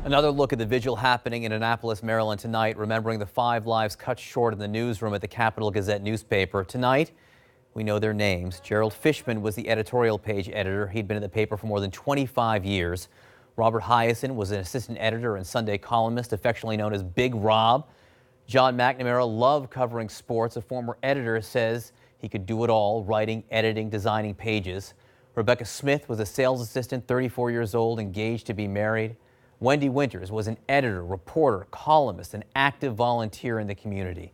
Another look at the vigil happening in Annapolis, Maryland tonight, remembering the 5 lives cut short in the newsroom at the Capital Gazette newspaper. Tonight, we know their names. Gerald Fishman was the editorial page editor. He'd been at the paper for more than 25 years. Robert Hiaasen was an assistant editor and Sunday columnist, affectionately known as Big Rob. John McNamara loved covering sports. A former editor says he could do it all, writing, editing, designing pages. Rebecca Smith was a sales assistant, 34 years old, engaged to be married. Wendy Winters was an editor, reporter, columnist, and active volunteer in the community.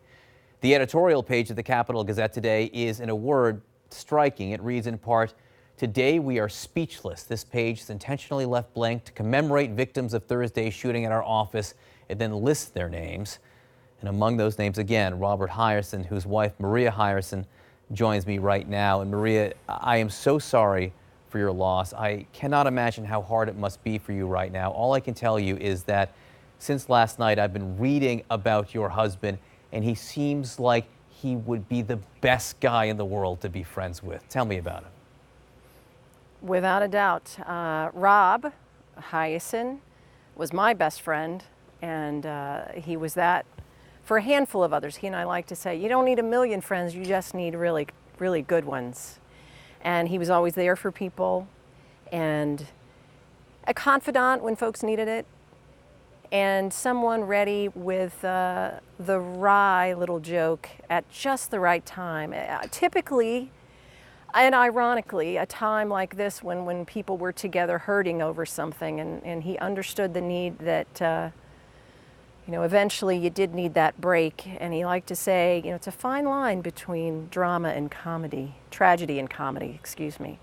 The editorial page of the Capital Gazette today is, in a word, striking. It reads in part, "Today we are speechless." This page is intentionally left blank to commemorate victims of Thursday's shooting at our office. It then lists their names. And among those names, again, Robert Hiaasen, whose wife, Maria Hiaasen, joins me right now. And Maria, I am so sorry for your loss. I cannot imagine how hard it must be for you right now. All I can tell you is that since last night, I've been reading about your husband, and he seems like he would be the best guy in the world to be friends with. Tell me about him. Without a doubt. Rob Hiaasen was my best friend, and he was that for a handful of others. He and I like to say, you don't need a million friends, you just need really, really good ones. And he was always there for people, and a confidant when folks needed it, and someone ready with the wry little joke at just the right time. Typically, and ironically, a time like this when people were together hurting over something, and he understood the need that, eventually you did need that break. And he liked to say, it's a fine line between drama and comedy, tragedy and comedy, excuse me.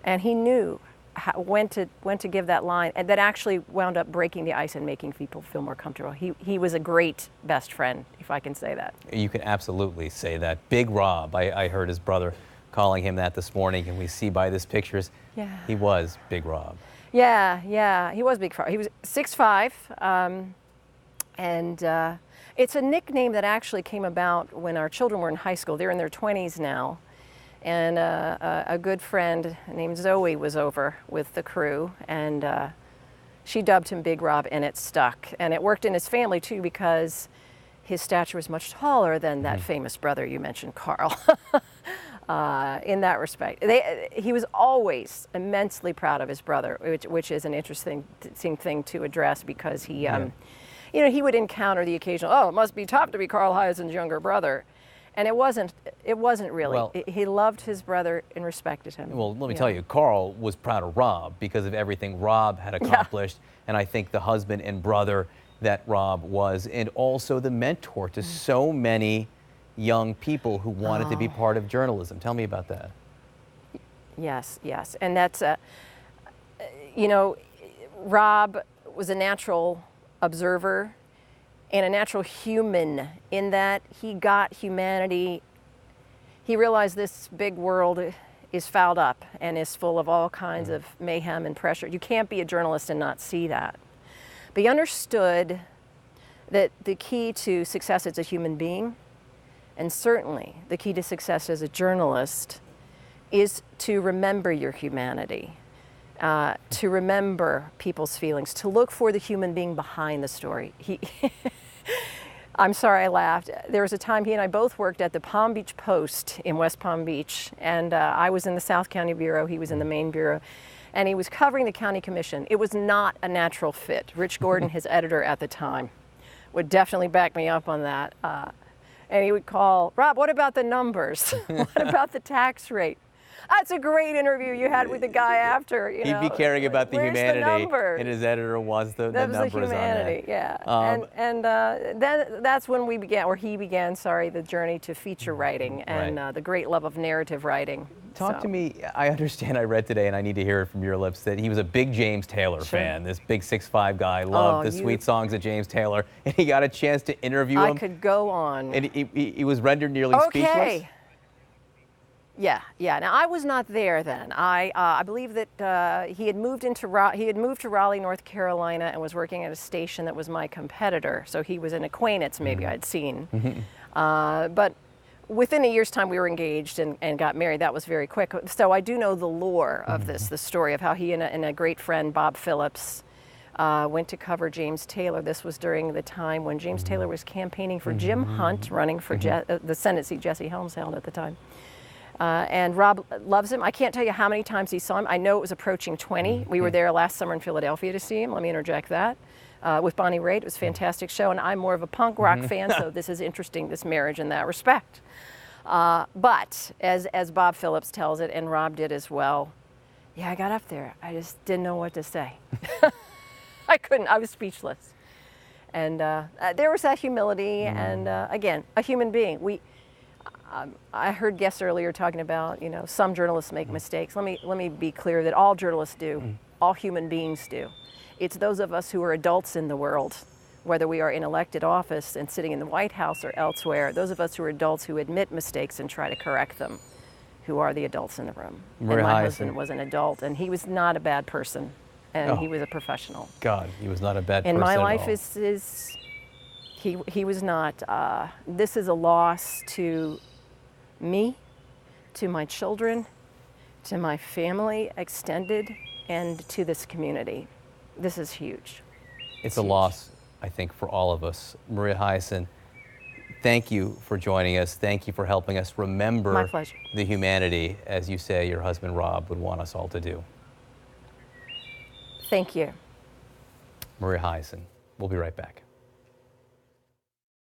And he knew when to give that line, and that actually wound up breaking the ice and making people feel more comfortable. He was a great best friend, if I can say that. You can absolutely say that. Big Rob, I heard his brother calling him that this morning, and we see by this pictures, he was Big Rob. Yeah, he was Big Rob. He was 6'5", and it's a nickname that actually came about when our children were in high school. They're in their 20s now. And a good friend named Zoe was over with the crew, and she dubbed him Big Rob, and it stuck. And it worked in his family, too, because his stature was much taller than that famous brother you mentioned, Carl, in that respect. He was always immensely proud of his brother, which is an interesting thing to address, because he, he would encounter the occasional, oh, it must be tough to be Carl Hiaasen's younger brother. And it wasn't really. Well, he loved his brother and respected him. Well, let me tell you, Carl was proud of Rob because of everything Rob had accomplished. And I think the husband and brother that Rob was, and also the mentor to so many young people who wanted to be part of journalism. Tell me about that. Yes. And that's, Rob was a natural observer and a natural human, in that he got humanity. He realized this big world is fouled up and is full of all kinds of mayhem and pressure. You can't be a journalist and not see that. But he understood that the key to success as a human being, and certainly the key to success as a journalist, is to remember your humanity. To remember people's feelings, to look for the human being behind the story. I'm sorry I laughed. There was a time he and I both worked at the Palm Beach Post in West Palm Beach, and I was in the South County Bureau, he was in the Main Bureau, and he was covering the county commission. It was not a natural fit. Rich Gordon, his editor at the time, would definitely back me up on that. And he would call, Rob, what about the numbers? What about the tax rate? That's a great interview you had with the guy after. He'd be caring about the humanity, and his editor was the numbers on that. And then that's when we began, or he began, the journey to feature writing and the great love of narrative writing. Talk to me. I understand, I read today, and I need to hear it from your lips, that he was a big James Taylor fan. This big 6'5" guy loved the sweet songs of James Taylor, and he got a chance to interview him. I could go on. And he was rendered nearly speechless. Yeah. Now I was not there then. I believe that he had moved to Raleigh, North Carolina, and was working at a station that was my competitor. So he was an acquaintance, maybe I'd seen. But within a year's time, we were engaged and got married. That was very quick. So I do know the lore of this, the story of how he and a great friend, Bob Phillips, went to cover James Taylor. This was during the time when James Taylor was campaigning for Jim Hunt, running for the Senate seat Jesse Helms held at the time. And Rob loves him. I can't tell you how many times he saw him. I know it was approaching 20. We were there last summer in Philadelphia to see him. Let me interject that. With Bonnie Raitt. It was a fantastic show, and I'm more of a punk rock fan, so this is interesting, this marriage in that respect. But as Bob Phillips tells it, and Rob did as well, yeah, I got up there. I just didn't know what to say. I couldn't. I was speechless. And there was that humility, and again, a human being. I heard guests earlier talking about, some journalists make mistakes. Let me be clear that all journalists do, all human beings do. It's those of us who are adults in the world, whether we are in elected office and sitting in the White House or elsewhere, those of us who are adults who admit mistakes and try to correct them, who are the adults in the room. And my husband was an adult, and he was not a bad person, and he was a professional. God, he was not a bad person And my at life all. he was not. This is a loss to me, to my children, to my family extended, and to this community. This is huge. It's a loss, I think, for all of us. Maria Hyson, thank you for joining us. Thank you for helping us remember My pleasure. the humanity, as you say your husband Rob would want us all to do. Thank you. Maria Hyson. We'll be right back.